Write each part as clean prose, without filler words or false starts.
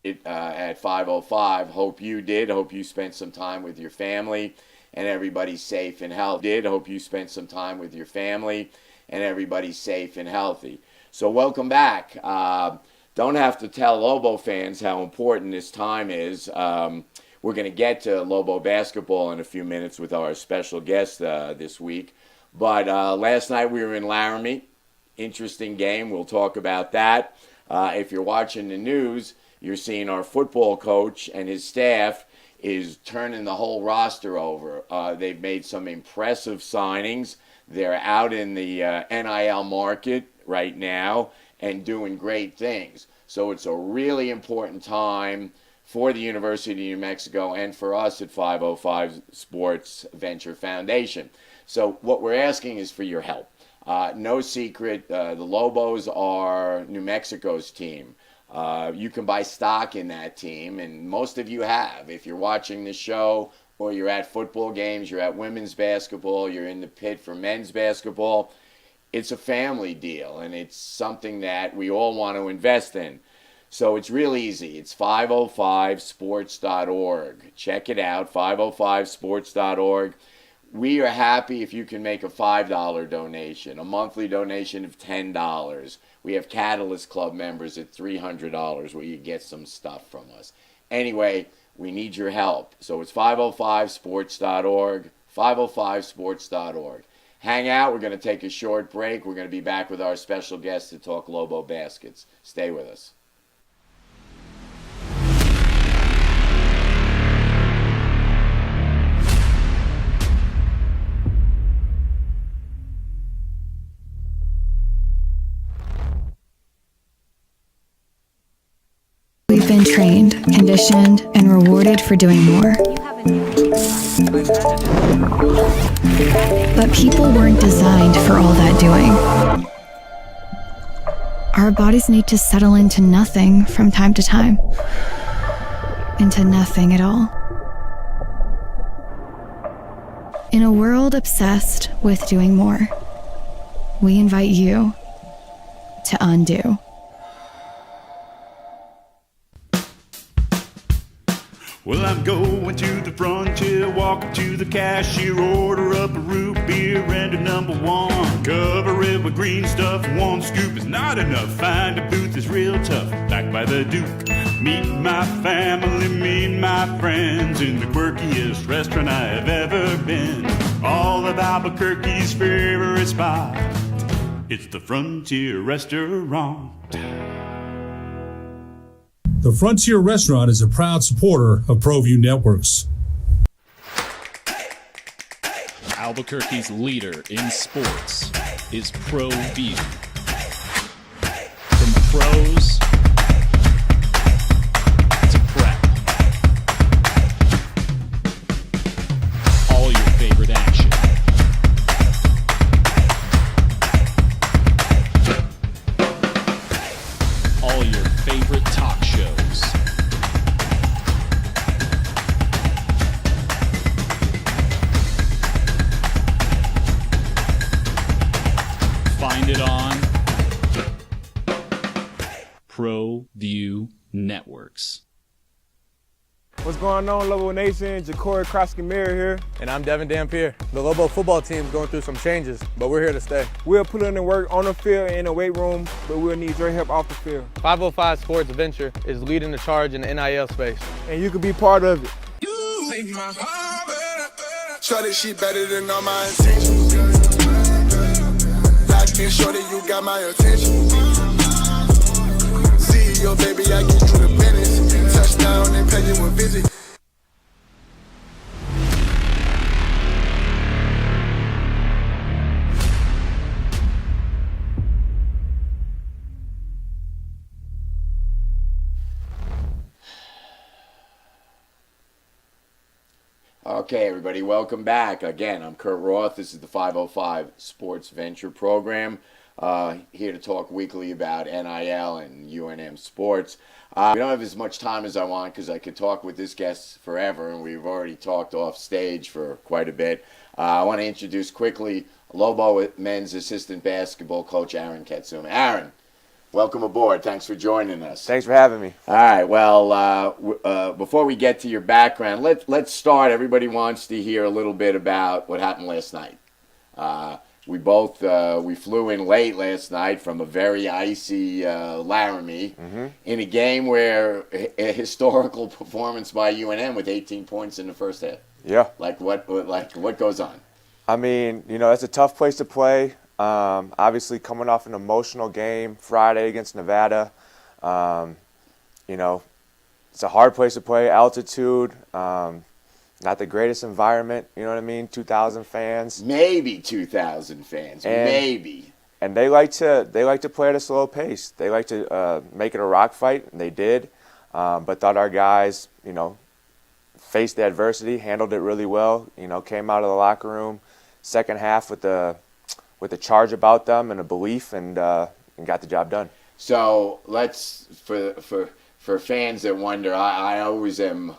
at 5:05. Hope you did. Hope you spent some time with your family and everybody's safe and healthy. Hope you spent some time with your family and everybody's safe and healthy. So welcome back. Don't have to tell Lobo fans how important this time is. We're going to get to Lobo basketball in a few minutes with our special guest this week. But last night we were in Laramie. Interesting game. We'll talk about that. If you're watching the news, you're seeing our football coach and his staff is turning the whole roster over. They've made some impressive signings. They're out in the NIL market right now and doing great things. So it's a really important time for the University of New Mexico and for us at 505 Sports Venture Foundation. So what we're asking is for your help. No secret, the Lobos are New Mexico's team. You can buy stock in that team, and most of you have. If you're watching this show or you're at football games, you're at women's basketball, you're in the pit for men's basketball, it's a family deal, and it's something that we all want to invest in. So it's real easy. It's 505sports.org. Check it out, 505sports.org. We are happy if you can make a $5 donation, a monthly donation of $10. We have Catalyst Club members at $300 where you get some stuff from us. Anyway, we need your help. So it's 505sports.org, 505sports.org. Hang out. We're going to take a short break. We're going to be back with our special guest to talk Lobo baskets. Stay with us. We've been trained, conditioned, and rewarded for doing more. But people weren't designed for all that doing. Our bodies need to settle into nothing from time to time. Into nothing at all. In a world obsessed with doing more, we invite you to undo. Well, I'm going to the frontier, walk up to the cashier, order up a root beer and a number one. Cover it with green stuff, one scoop is not enough. Find a booth is real tough, back by the Duke. Meet my family, meet my friends in the quirkiest restaurant I've ever been. All of Albuquerque's favorite spot, it's the Frontier Restaurant. The Frontier Restaurant is a proud supporter of ProView Networks. Albuquerque's leader in sports is ProView. From pros to prep. All your favorite action. All your favorite talk shows. Find it on ProView Networks. What's going on, Lobo Nation? Ja'Cory Krosky-Mirror here. And I'm Devin Dampier. The Lobo football team's going through some changes, but we're here to stay. We'll put in the work on the field and in the weight room, but we'll need your help off the field. 505 Sports Venture is leading the charge in the NIL space. And you can be part of it. You make my heart better. Shorty, she better than all my intentions. Locked in, shorty, you got my attention. See your baby, I get you the business. Touchdown and pay you a visit. Okay, everybody, welcome back. Again, I'm Kurt Roth. This is the 505 Sports Venture Program. Here to talk weekly about NIL and UNM sports. We don't have as much time as I want because I could talk with this guest forever, and we've already talked off stage for quite a bit. I want to introduce quickly Lobo men's assistant basketball coach Aaron Katsuma. Aaron, welcome aboard. Thanks for joining us. Thanks for having me. All right. Well, before we get to your background, let's start. Everybody wants to hear a little bit about what happened last night. We flew in late last night from a very icy Laramie in a game where a historical performance by UNM with 18 points in the first half. Yeah. What goes on? I mean, it's a tough place to play. Obviously, coming off an emotional game Friday against Nevada, it's a hard place to play. Altitude, not the greatest environment. You know what I mean? 2,000 fans. Maybe 2,000 fans. Maybe. And they like to play at a slow pace. They like to make it a rock fight, and they did. But thought our guys, faced the adversity, handled it really well. Came out of the locker room second half with a charge about them and a belief, and got the job done. So let's for fans that wonder, I always am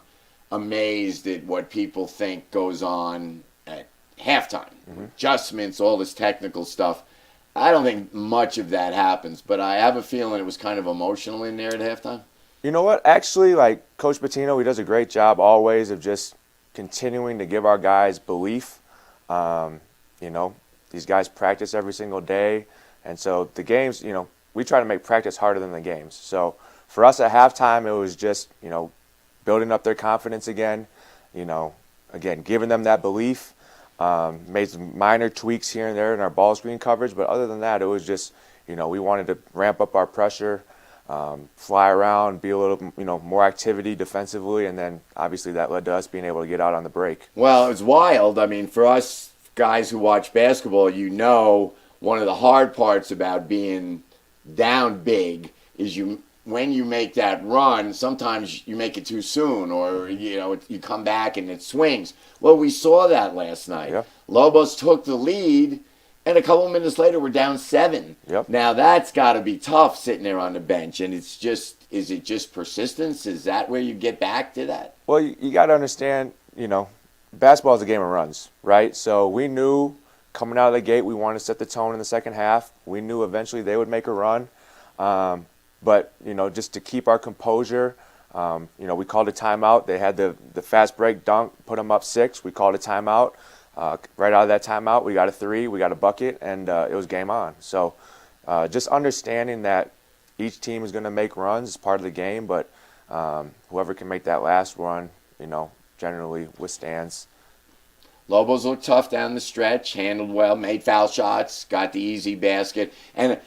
amazed at what people think goes on at halftime. Adjustments, all this technical stuff. I don't think much of that happens, but I have a feeling it was kind of emotional in there at halftime. You know what? Actually, Coach Patino, he does a great job always of just continuing to give our guys belief. These guys practice every single day, and so the games, we try to make practice harder than the games. So for us at halftime, it was just, building up their confidence again, again, giving them that belief. Made some minor tweaks here and there in our ball screen coverage, but other than that, it was just, we wanted to ramp up our pressure, fly around, be a little, more activity defensively, and then obviously that led to us being able to get out on the break. Well, it was wild. I mean, for us guys who watch basketball, one of the hard parts about being down big is when you make that run, sometimes you make it too soon, or you come back and it swings. Well, we saw that last night. Yeah. Lobos took the lead, and a couple minutes later we're down 7. Yep. Now that's got to be tough sitting there on the bench, and is it just persistence? Is that where you get back to that? Well, you got to understand, basketball is a game of runs, right? So we knew coming out of the gate we wanted to set the tone in the second half. We knew eventually they would make a run. But, just to keep our composure, we called a timeout. They had the fast break dunk, put them up 6. We called a timeout. Right out of that timeout, we got a 3, we got a bucket, and it was game on. So just understanding that each team is going to make runs is part of the game, but whoever can make that last run, generally withstands. Lobos looked tough down the stretch, handled well, made foul shots, got the easy basket. And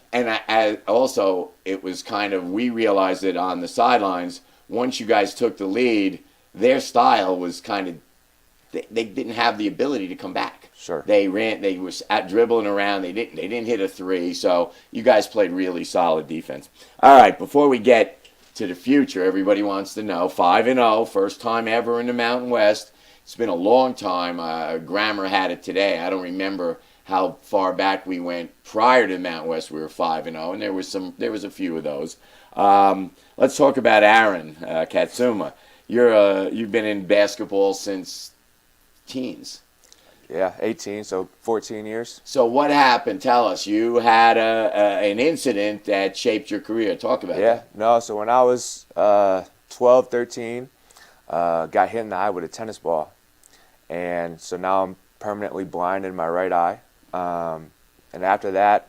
also, it was we realized it on the sidelines, once you guys took the lead, their style was they didn't have the ability to come back. Sure. They was dribbling around, they didn't hit a 3, so you guys played really solid defense. All right, before we get to the future, everybody wants to know, 5-0, first time ever in the Mountain West. It's been a long time. Grammer had it today. I don't remember how far back we went prior to Mountain West. We were 5-0, and there was a few of those. Let's talk about Aaron Katsuma. You've been in basketball since teens. Yeah, 18, so 14 years. So what happened? Tell us. You had an incident that shaped your career. Talk about that. No, so when I was 12, 13, got hit in the eye with a tennis ball. And so now I'm permanently blind in my right eye. And after that,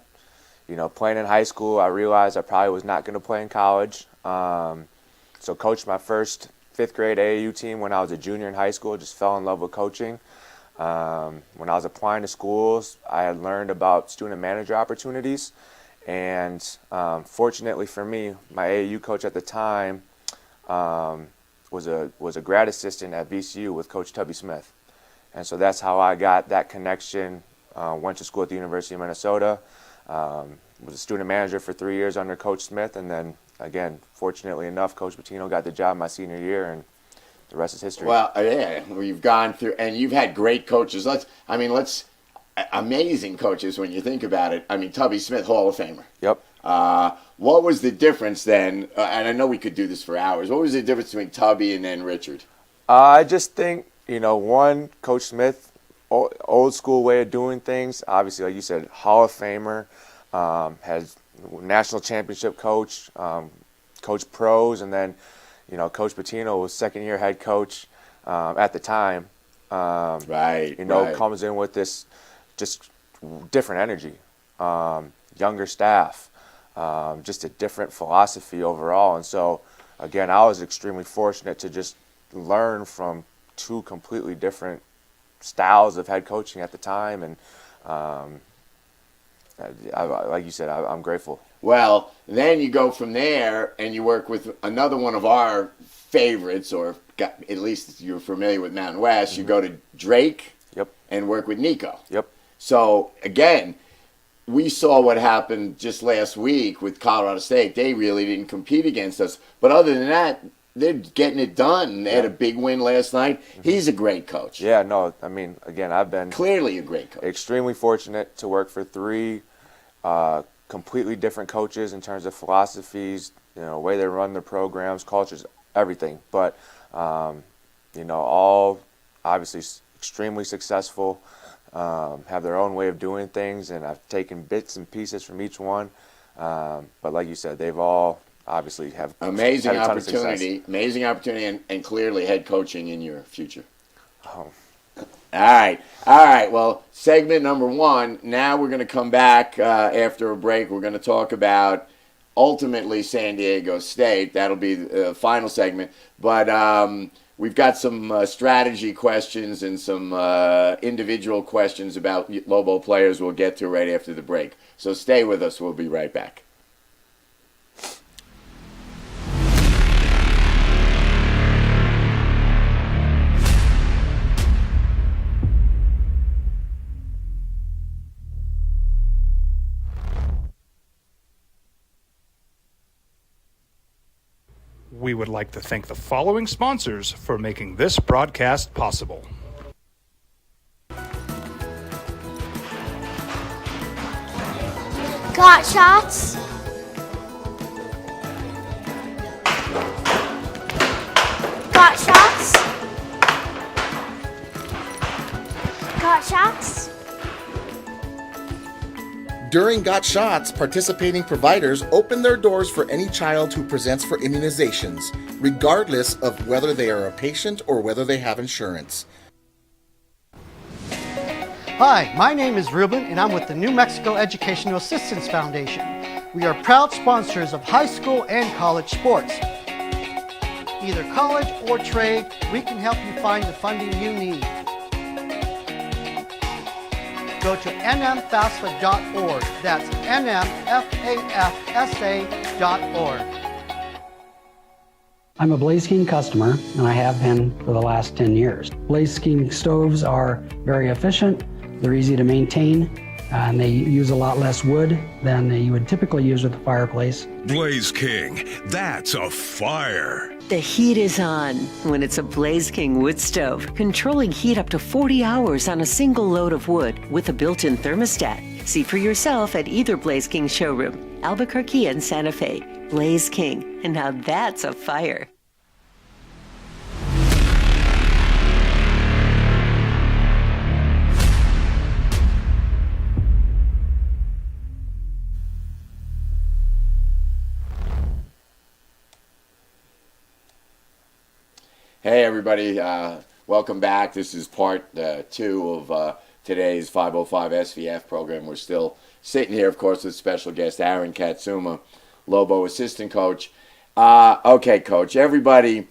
playing in high school, I realized I probably was not going to play in college. So coached my first 5th grade AAU team when I was a junior in high school, just fell in love with coaching. When I was applying to schools, I had learned about student manager opportunities. And fortunately for me, my AAU coach at the time was a grad assistant at VCU with Coach Tubby Smith. And so that's how I got that connection. Went to school at the University of Minnesota. Was a student manager for 3 years under Coach Smith, and then again, fortunately enough, Coach Patino got the job my senior year, and the rest is history. Well, yeah, we've gone through, and you've had great coaches. Amazing coaches when you think about it. I mean, Tubby Smith, Hall of Famer. Yep. What was the difference then? And I know we could do this for hours. What was the difference between Tubby and then Richard? I just think, one, Coach Smith, old school way of doing things. Obviously, like you said, Hall of Famer, has national championship coach, coach pros, and then, Coach Patino was second-year head coach at the time. Right. Comes in with this just different energy, younger staff, just a different philosophy overall. And so, again, I was extremely fortunate to just learn from two completely different styles of head coaching at the time. And like you said, I'm grateful. Well, then you go from there and you work with another one of our favorites, or at least you're familiar with Mountain West. You go to Drake. Yep. And work with Nico. Yep. So, again, we saw what happened just last week with Colorado State. They really didn't compete against us. But other than that, they're getting it done. They had a big win last night. He's a great coach. Yeah, no, I mean, again, I've been clearly a great coach. Extremely fortunate to work for three completely different coaches in terms of philosophies, way they run their programs, cultures, everything. But, all obviously extremely successful, have their own way of doing things, and I've taken bits and pieces from each one. But like you said, they've all obviously have amazing had a ton of success. Amazing opportunity, and clearly head coaching in your future. Oh. All right. Well, segment number 1. Now we're going to come back after a break. We're going to talk about ultimately San Diego State. That'll be the final segment. But we've got some strategy questions and some individual questions about Lobo players we'll get to right after the break. So stay with us. We'll be right back. We would like to thank the following sponsors for making this broadcast possible. Got shots? Got shots? Got shots? During Got Shots, participating providers open their doors for any child who presents for immunizations, regardless of whether they are a patient or whether they have insurance. Hi, my name is Ruben, and I'm with the New Mexico Educational Assistance Foundation. We are proud sponsors of high school and college sports. Either college or trade, we can help you find the funding you need. Go to nmfafsa.org. That's nmfafsa.org. I'm a Blaze King customer, and I have been for the last 10 years. Blaze King stoves are very efficient, they're easy to maintain, and they use a lot less wood than you would typically use with a fireplace. Blaze King, that's a fire. The heat is on when it's a Blaze King wood stove, controlling heat up to 40 hours on a single load of wood with a built-in thermostat. See for yourself at either Blaze King showroom, Albuquerque and Santa Fe. Blaze King, and now that's a fire. Hey everybody, welcome back. This is part 2 of today's 505 SVF program. We're still sitting here, of course, with special guest Aaron Katsuma, Lobo assistant coach. Okay, coach, everybody,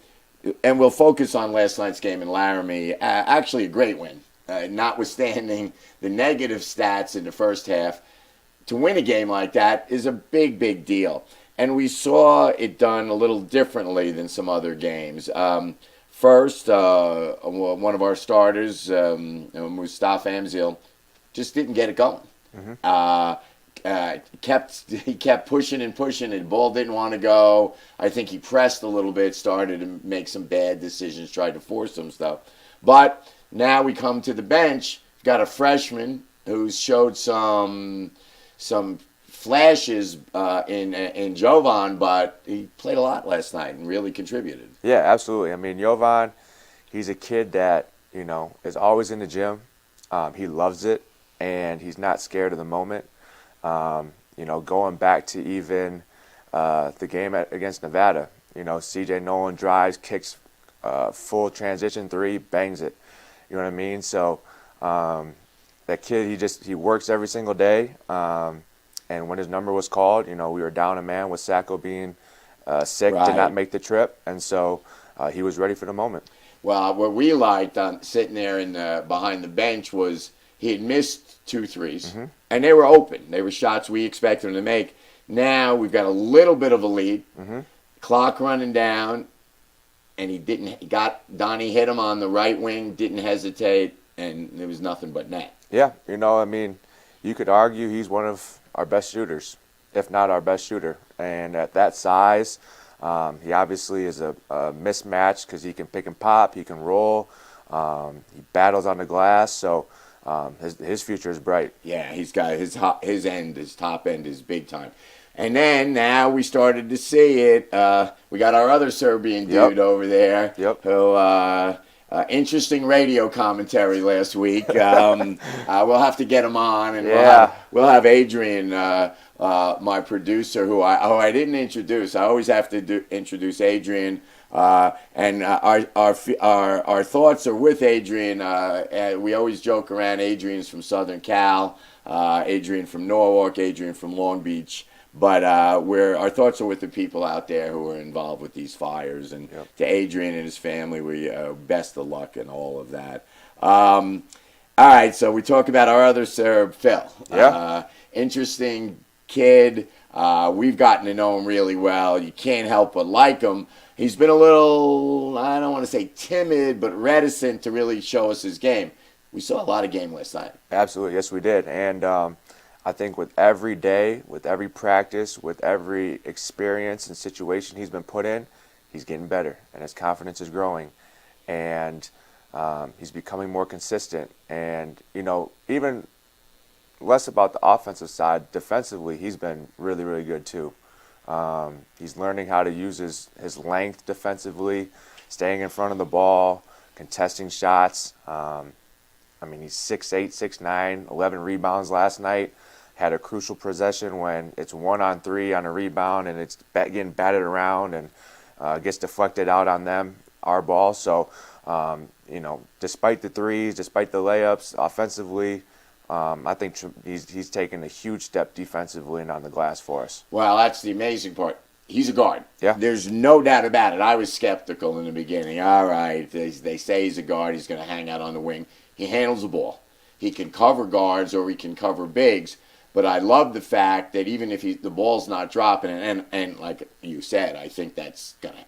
and we'll focus on last night's game in Laramie. Actually a great win, notwithstanding the negative stats in the first half. To win a game like that is a big, big deal. And we saw it done a little differently than some other games. First, one of our starters, Mustafa Amzil, just didn't get it going. He kept pushing and pushing, and the ball didn't want to go. I think he pressed a little bit, started to make some bad decisions, tried to force some stuff. But now we come to the bench, got a freshman who's showed some flashes in Jovan, but he played a lot last night and really contributed. Yeah, absolutely. I mean, Jovan, he's a kid that, is always in the gym. He loves it, and he's not scared of the moment. going back to even the game against Nevada, C.J. Nolan drives, kicks full transition three, bangs it. You know what I mean? So that kid, he works every single day. And when his number was called, we were down a man with Sacco being sick, did not make the trip, and so he was ready for the moment. Well, what we liked sitting there behind the bench was he had missed 2 threes, and they were open. They were shots we expected him to make. Now we've got a little bit of a lead, clock running down, and Donnie hit him on the right wing, didn't hesitate, and there was nothing but net. Yeah, you could argue he's one of our best shooters, if not our best shooter. And at that size, he obviously is a mismatch because he can pick and pop, he can roll, he battles on the glass, so his future is bright. Yeah, he's got his top end is big time. And then now we started to see it. We got our other Serbian dude over there who interesting radio commentary last week. We'll have to get him on, and we'll have Adrian, my producer, who I didn't introduce. I always have to introduce Adrian, and our thoughts are with Adrian. We always joke around. Adrian's from Southern Cal, Adrian from Norwalk, Adrian from Long Beach. But our thoughts are with the people out there who are involved with these fires, and to Adrian and his family, we best of luck and all of that. All right, so we talk about our other Serb, Phil. Interesting kid. We've gotten to know him really well. You can't help but like him. He's been a little, I don't want to say timid, but reticent to really show us his game. We saw a lot of game last night. Absolutely, yes, we did, and I think with every day, with every practice, with every experience and situation he's been put in, he's getting better, and his confidence is growing, and he's becoming more consistent. And, even less about the offensive side, defensively, he's been really, really good too. He's learning how to use his length defensively, staying in front of the ball, contesting shots. He's 6'8", 6'9", 11 rebounds last night. Had a crucial possession when it's 1-on-3 on a rebound and it's getting batted around and gets deflected out on them, our ball. So, despite the threes, despite the layups, offensively, I think he's taken a huge step defensively and on the glass for us. Well, that's the amazing part. He's a guard. Yeah. There's no doubt about it. I was skeptical in the beginning. All right, they say he's a guard. He's going to hang out on the wing. He handles the ball. He can cover guards or he can cover bigs. But I love the fact that even if the ball's not dropping, and like you said, I think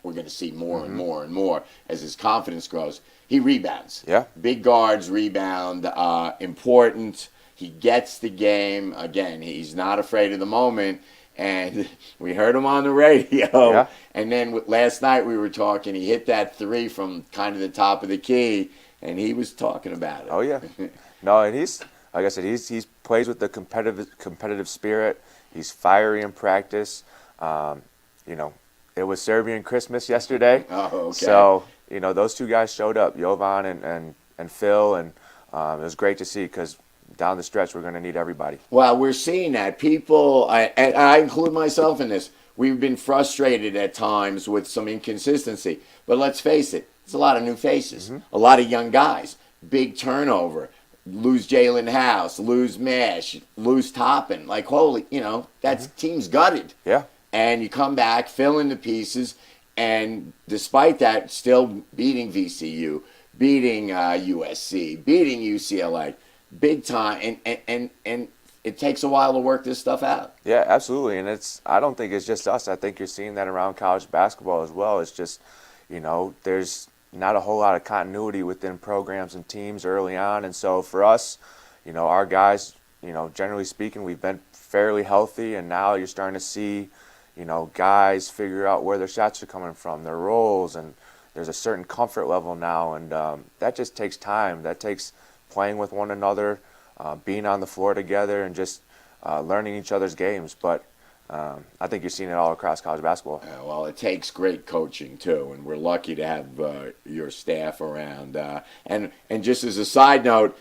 we're gonna see more and more and more as his confidence grows. He rebounds. Yeah. Big guards rebound. Important. He gets the game. Again, he's not afraid of the moment. And we heard him on the radio. Yeah. And then last night we were talking. He hit that 3 from kind of the top of the key, and he was talking about it. Oh yeah. No, and he's. Like I said, he plays with the competitive spirit. He's fiery in practice. It was Serbian Christmas yesterday. Oh, okay. So, those two guys showed up, Jovan and Phil, and it was great to see because down the stretch we're going to need everybody. Well, we're seeing that. People, and I include myself in this, we've been frustrated at times with some inconsistency. But let's face it, there's a lot of new faces, a lot of young guys, big turnover. Lose Jalen House, lose Mesh, lose Toppin. Like, holy, that's team's gutted. Yeah. And you come back, fill in the pieces, and despite that, still beating VCU, beating USC, beating UCLA, big time. And it takes a while to work this stuff out. Yeah, absolutely. And I don't think it's just us. I think you're seeing that around college basketball as well. It's just, there's not a whole lot of continuity within programs and teams early on. And so for us, our guys, generally speaking, we've been fairly healthy, and now you're starting to see, guys figure out where their shots are coming from, their roles, and there's a certain comfort level now, and that just takes time. That takes playing with one another, being on the floor together, and just learning each other's games. But I think you're seeing it all across college basketball. Well, it takes great coaching, too, and we're lucky to have your staff around. And just as a side note,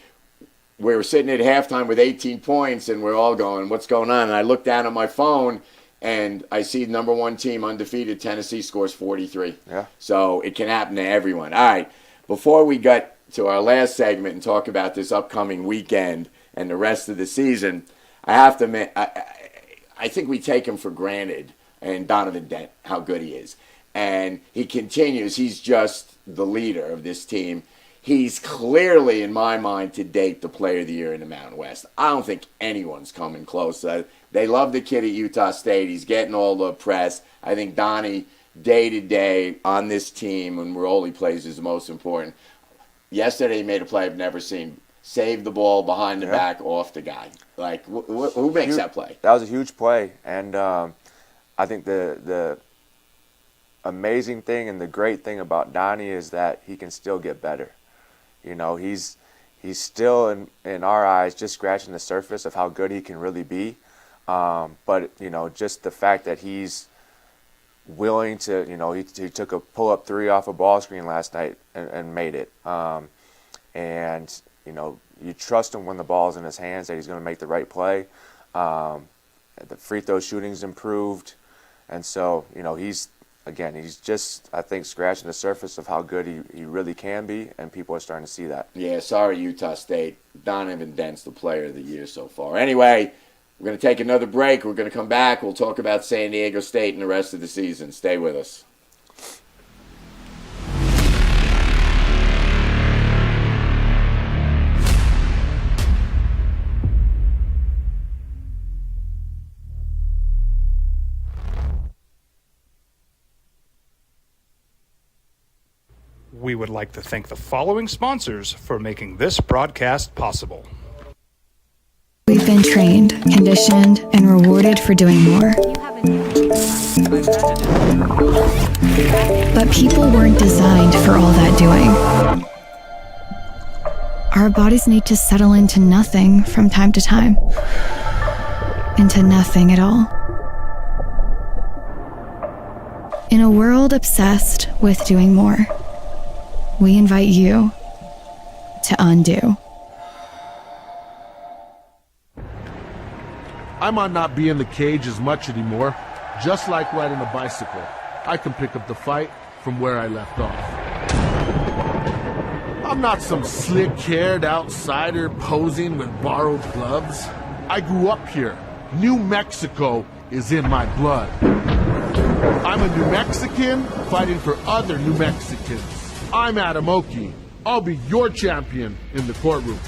we were sitting at halftime with 18 points, and we're all going, what's going on? And I look down at my phone, and I see the number one team, undefeated, Tennessee, scores 43. Yeah. So it can happen to everyone. All right, before we get to our last segment and talk about this upcoming weekend and the rest of the season, I have to admit, I think we take him for granted, and Donovan Dent, how good he is. And he continues. He's just the leader of this team. He's clearly, in my mind, to date, the player of the year in the Mountain West. I don't think anyone's coming close. They love the kid at Utah State. He's getting all the press. I think Donnie, day to day on this team, when role he plays is the most important. Yesterday he made a play I've never seen. Saved the ball behind the back off the guy. Like, who makes that play? That was a huge play. And I think the amazing thing and the great thing about Donnie is that he can still get better. You know, he's still, in our eyes, just scratching the surface of how good he can really be. But, you know, just the fact that he's willing to, you know, he took a pull-up three off a ball screen last night and made it. And, you know, you trust him when the ball's in his hands that he's going to make the right play. The free throw shooting's improved. And so, you know, he's just, I think, scratching the surface of how good he really can be, and people are starting to see that. Yeah, sorry, Utah State. Donovan Dent's the player of the year so far. Anyway, we're going to take another break. We're going to come back. We'll talk about San Diego State and the rest of the season. Stay with us. We would like to thank the following sponsors for making this broadcast possible. We've been trained, conditioned, and rewarded for doing more. But people weren't designed for all that doing. Our bodies need to settle into nothing from time to time. Into nothing at all. In a world obsessed with doing more, we invite you to undo. I might not be in the cage as much anymore. Just like riding a bicycle, I can pick up the fight from where I left off. I'm not some slick-haired outsider posing with borrowed gloves. I grew up here. New Mexico is in my blood. I'm a New Mexican fighting for other New Mexicans. I'm Adam Oki. I'll be your champion in the courtroom.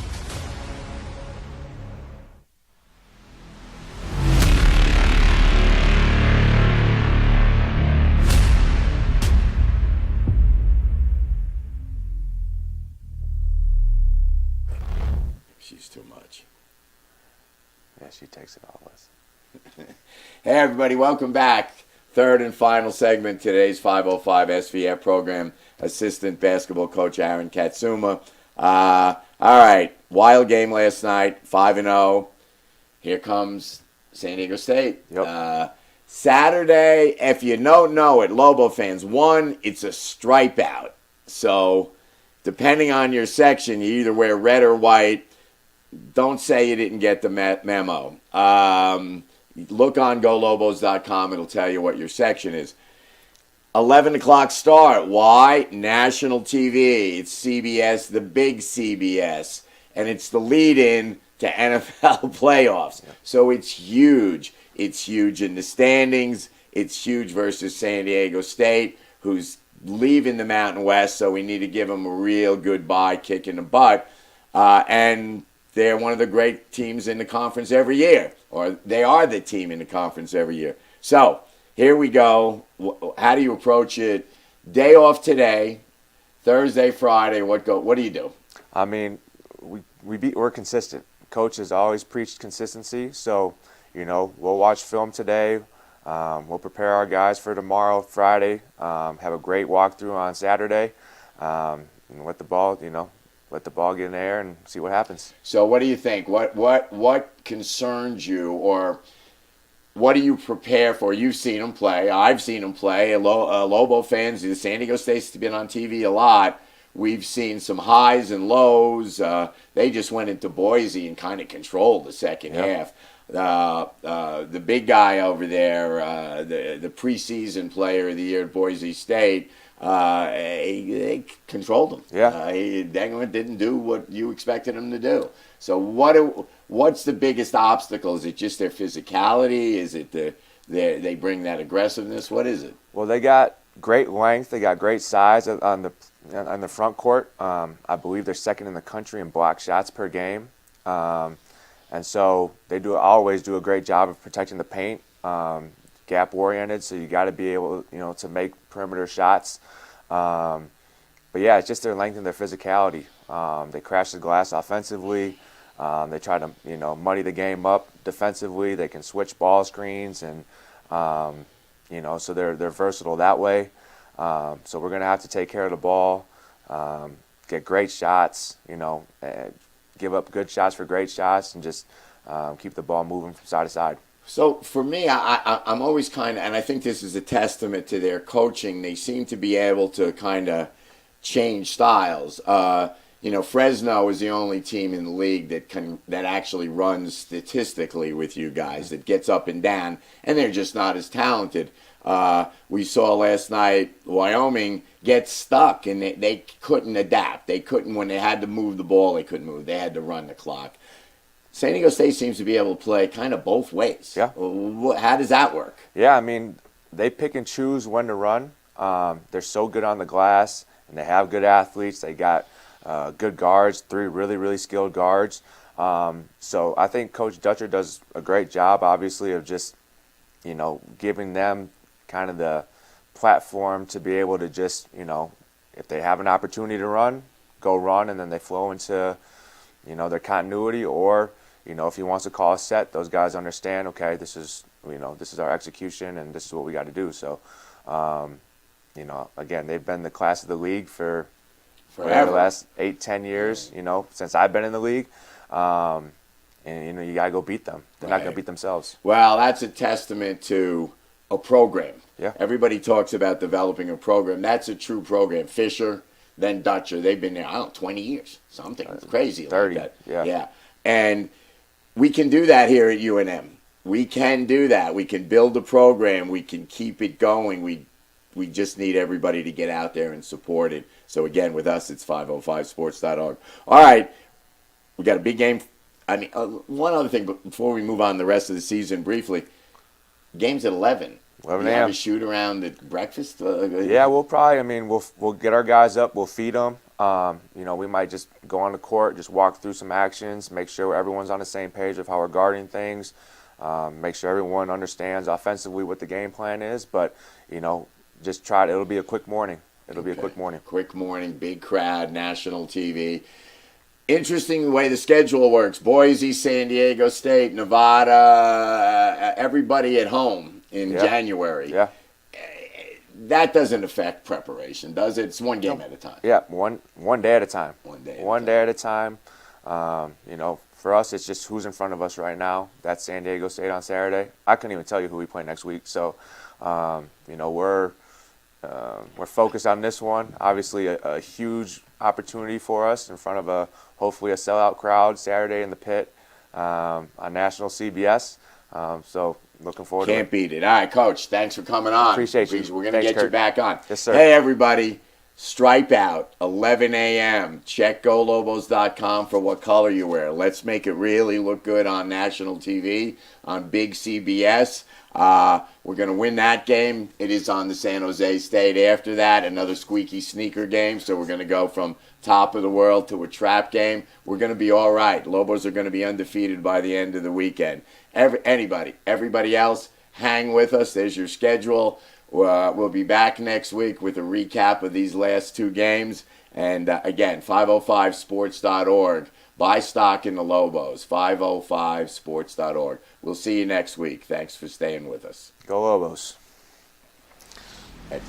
She's too much. Yeah, she takes it all us. Hey, everybody, welcome back. Third and final segment, today's 505 SVF program. Assistant basketball coach Aaron Katsuma. All right, wild game last night, 5-0. Here comes San Diego State. Yep. Saturday, if you don't know it, Lobo fans, one, it's a stripe out. So depending on your section, you either wear red or white. Don't say you didn't get the memo. Look on golobos.com. It'll tell you what your section is. 11 o'clock start. Why? National TV. It's CBS, the big CBS. And it's the lead-in to NFL playoffs. Yeah. So it's huge. It's huge in the standings. It's huge versus San Diego State, who's leaving the Mountain West, so we need to give them a real goodbye kick in the butt. And they're one of the great teams in the conference every year. Or they are the team in the conference every year. So here we go. How do you approach it? Day off today, Thursday, Friday. What do you do? I mean, we're consistent. Coach has always preached consistency. So, you know, we'll watch film today. We'll prepare our guys for tomorrow, Friday. Have a great walkthrough on Saturday. And let the ball get in the air and see what happens. So, what do you think? What concerns you, or what do you prepare for? You've seen them play. I've seen them play. Lobo fans, the San Diego State's been on TV a lot. we've seen some highs and lows. They just went into Boise and kind of controlled the second half. The big guy over there, the preseason player of the year at Boise State, they controlled him. Degman didn't do what you expected him to do. So what's the biggest obstacle? Is it just their physicality? Is it they bring that aggressiveness? What is it? Well, they got great length. They got great size on the front court. I believe they're second in the country in block shots per game. And so they always do a great job of protecting the paint, gap oriented. So you got to be able, to make perimeter shots. But yeah, it's just their length and their physicality. They crash the glass offensively. They try to, muddy the game up defensively. They can switch ball screens, and so they're versatile that way. So we're gonna have to take care of the ball, get great shots, give up good shots for great shots, and just keep the ball moving from side to side. So for me, I'm always kind of, and I think this is a testament to their coaching. They seem to be able to kind of change styles. Fresno is the only team in the league that actually runs statistically with you guys, that gets up and down, and they're just not as talented. We saw last night Wyoming get stuck, and they couldn't adapt. They couldn't, when they had to move the ball, they couldn't move. They had to run the clock. San Diego State seems to be able to play kind of both ways. Yeah. How does that work? Yeah, I mean, they pick and choose when to run. They're so good on the glass, and they have good athletes. They got good guards, 3 really, really skilled guards. So I think Coach Dutcher does a great job, obviously, of just, giving them kind of the platform to be able to just, if they have an opportunity to run, go run, and then they flow into, their continuity. Or, if he wants to call a set, those guys understand, okay, this is our execution, and this is what we got to do. So, again, they've been the class of the league for the last 8-10 years, since I've been in the league. And, you got to go beat them. They're not going to beat themselves. Well, that's a testament to a program. Yeah. Everybody talks about developing a program. That's a true program. Fisher, then Dutcher. They've been there, 20 years. Something crazy 30, like that. yeah. Yeah. And we can do that here at UNM. We can do that. We can build a program. We can keep it going. We just need everybody to get out there and support it. So, again, with us, it's 505sports.org. All right. We got a big game. I mean, one other thing before we move on the rest of the season briefly. Game's at 11. 11 You have a.m. a shoot around at breakfast? Yeah, we'll probably, we'll get our guys up. We'll feed them. We might just go on the court, just walk through some actions, make sure everyone's on the same page of how we're guarding things, make sure everyone understands offensively what the game plan is. But, just it'll be a quick morning. It'll be a quick morning. Quick morning, big crowd, national TV. Interesting the way the schedule works. Boise, San Diego State, Nevada, everybody at home in January. Yeah. That doesn't affect preparation, does it? It's one game at a time. Yeah, one day at a time. One day at a time. For us, it's just who's in front of us right now. That's San Diego State on Saturday. I couldn't even tell you who we play next week. So, we're focused on this one. Obviously, a huge opportunity for us in front of hopefully a sellout crowd Saturday in the pit on national CBS. So looking forward to it. Can't beat it. All right, Coach, thanks for coming on. Appreciate you. We're going to get you back on. Yes, sir. Hey, everybody, stripe out, 11 a.m. Check golobos.com for what color you wear. Let's make it really look good on national TV, on big CBS. We're going to win that game. It is on the San Jose State. After that, another squeaky sneaker game. So we're going to go from top of the world to a trap game. We're going to be all right. Lobos are going to be undefeated by the end of the weekend. Everybody else, hang with us. There's your schedule. We'll be back next week with a recap of these last 2 games. And again, 505sports.org. Buy stock in the Lobos, 505sports.org. We'll see you next week. Thanks for staying with us. Go Lobos. That's